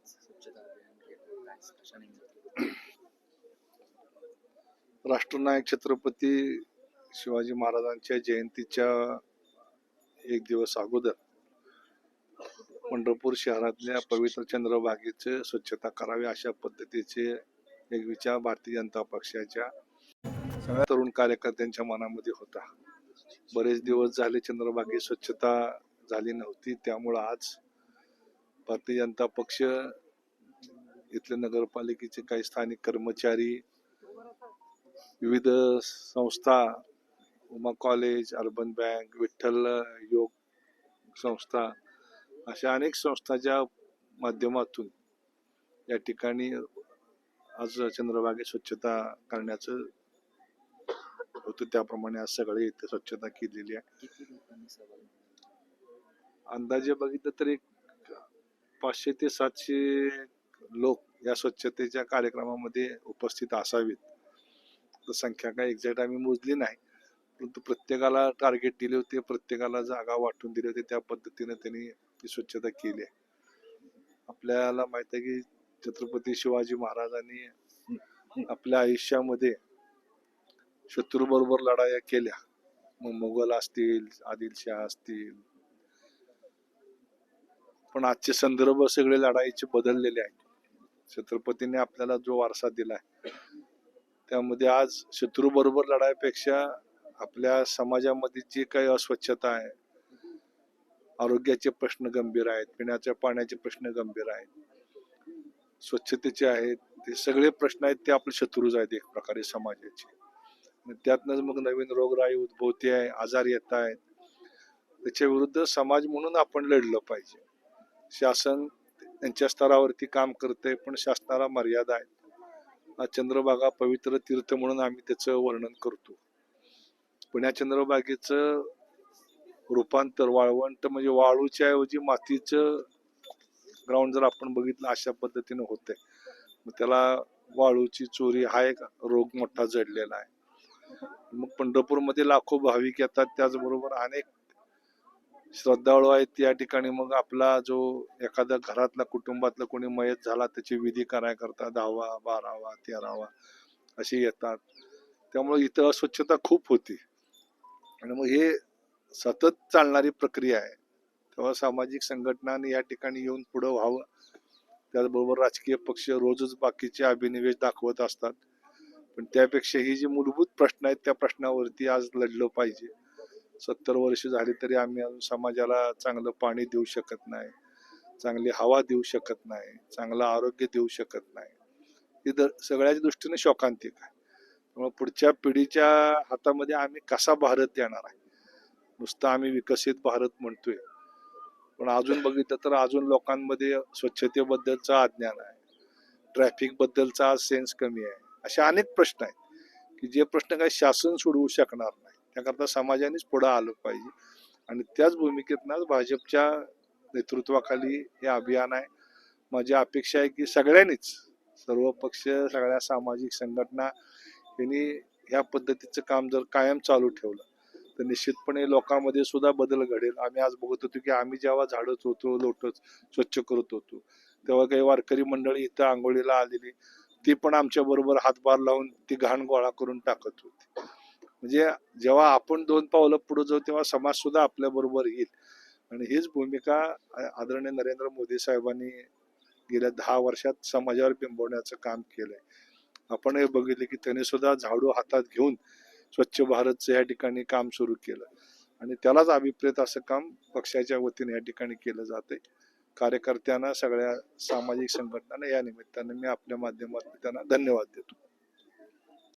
स्वच्छता अभियान केलं, काय कशाने? राष्ट्रनायक छत्रपती शिवाजी महाराजांच्या जयंतीच्या एक दिवस अगोदर पंढरपूर शहरातल्या पवित्र चंद्रभागेची स्वच्छता करावी अशा पद्धतीचे एक विचार भारतीय जनता पक्षाच्या तरुण कार्यकर्त्यांच्या मनामध्ये होता. बरेच दिवस झाले चंद्रभागेची स्वच्छता झाली नव्हती, त्यामुळे आज भारतीय जनता पक्ष, इथले नगरपालिकेचे काही स्थानिक कर्मचारी, विविध संस्था, Uma college, urban bank, Vitthal योग संस्था, अशा अनेक संस्थांच्या माध्यमातून या ठिकाणी आज चंद्रभागे स्वच्छता करण्याचं होतं. त्याप्रमाणे आज सगळे इथे स्वच्छता केलेली आहे. किती लोकांनी सहभाग घेतला? अंदाजे बघितलं तर एक 500 ते 700 लोक या स्वच्छतेच्या कार्यक्रमामध्ये उपस्थित असावेत. तर संख्या काय एक्झॅक्ट आम्ही मोजली नाही, परंतु प्रत्येकाला टार्गेट दिले होते, प्रत्येकाला जागा वाटून दिली होती, त्या पद्धतीने त्यांनी ती स्वच्छता केली आहे. आपल्याला माहित आहे की छत्रपती शिवाजी महाराजांनी आपल्या आयुष्यामध्ये शत्रूबरोबर लढाया केल्या. मग मुघल असतील, आदिलशाह असतील, पण आजचे संदर्भ सगळे लढाईचे बदललेले आहेत. छत्रपतींनी आपल्याला जो वारसा दिलाय त्यामध्ये आज शत्रूबरोबर लढाईपेक्षा आपल्या समाजामध्ये जी काही अस्वच्छता आहे, आरोग्याचे प्रश्न गंभीर आहेत, पिण्याच्या पाण्याचे प्रश्न गंभीर आहेत, स्वच्छतेचे आहेत, ते सगळे प्रश्न आहेत ते आपले शत्रूच आहेत एक प्रकारे समाजाचे. त्यातनंच मग नवीन रोगराई उद्भवते आहे, आजार येत आहेत. त्याच्या विरुद्ध समाज म्हणून आपण लढलं पाहिजे. शासन त्यांच्या स्तरावरती काम करते, पण शासनाला मर्यादा आहेत. आज चंद्रभागा पवित्र तीर्थ म्हणून आम्ही त्याचं वर्णन करतो, पण या चंद्रभागेचं रूपांतर वाळवंट म्हणजे वाळूच्या ऐवजी मातीचं ग्राउंड जर आपण बघितलं अशा पद्धतीनं होतंय. मग त्याला वाळूची चोरी हा एक रोग मोठा जडलेला आहे. मग पंढरपूरमध्ये लाखो भाविक येतात, त्याचबरोबर अनेक श्रद्धाळू आहेत या ठिकाणी. मग आपला जो एखादा घरातला कुटुंबातला कोणी मयत झाला त्याची विधी करायकरता 10वा 12वा 13वा असे येतात. त्यामुळे इथं अस्वच्छता खूप होती आणि मग हे सतत चालणारी प्रक्रिया आहे. तेव्हा सामाजिक संघटनांनी या ठिकाणी येऊन पुढं व्हावं. त्याचबरोबर राजकीय पक्ष रोजच बाकीचे अभिनिवेश दाखवत असतात, पण त्यापेक्षा ही जी मूलभूत प्रश्न आहेत त्या प्रश्नावरती आज लढलं पाहिजे. 70 वर्ष झाली तरी आम्ही अजून समाजाला चांगलं पाणी देऊ शकत नाही, चांगली हवा देऊ शकत नाही, चांगलं आरोग्य देऊ शकत नाही. ही सगळ्याच दृष्टीने शोकांतिक आहे. त्यामुळे पुढच्या पिढीच्या हातामध्ये आम्ही कसा भारत देणार आहे. नुसतं आम्ही विकसित भारत म्हणतोय, पण अजून बघितलं तर अजून लोकांमध्ये स्वच्छतेबद्दलचं अज्ञान आहे, ट्रॅफिक बद्दलचा सेन्स कमी आहे. असे अनेक प्रश्न आहेत की जे प्रश्न काही शासन सोडवू शकणार नाही. त्याकरता समाजानेच पुढे आलं पाहिजे आणि त्याच भूमिकेतनं भाजपच्या नेतृत्वाखाली हे अभियान आहे. माझी अपेक्षा आहे की सगळ्यांनीच, सर्व पक्ष, सगळ्या सामाजिक संघटना यांनी ह्या पद्धतीचं काम जर कायम चालू ठेवलं तर निश्चितपणे लोकांमध्ये सुद्धा बदल घडेल. आम्ही आज बघत होतो की आम्ही जेव्हा झाडत होतो, लोटत स्वच्छ करत होतो, तेव्हा काही वारकरी मंडळी इथं आंघोळीला आलेली, ती पण आमच्या बरोबर हातभार लावून ती घाण गोळा करून टाकत होती. म्हणजे जेव्हा आपण 2 पावलं पुढे जाऊ तेव्हा समाज सुद्धा आपल्या बरोबर येईल. आणि हीच भूमिका आदरणीय नरेंद्र मोदी साहेबांनी गेल्या 10 वर्षात समाजावर बिंबवण्याचं काम केलंय. आपण हे बघितले की त्यांनी सुद्धा झाडू हातात घेऊन स्वच्छ भारतचं या ठिकाणी काम सुरू केलं आणि त्यालाच अभिप्रेत असं काम पक्षाच्या वतीने या ठिकाणी केलं जातंय. कार्यकर्त्यांना, सगळ्या सामाजिक संघटनांना या निमित्तानं मी आपल्या माध्यमातून त्यांना धन्यवाद देतो.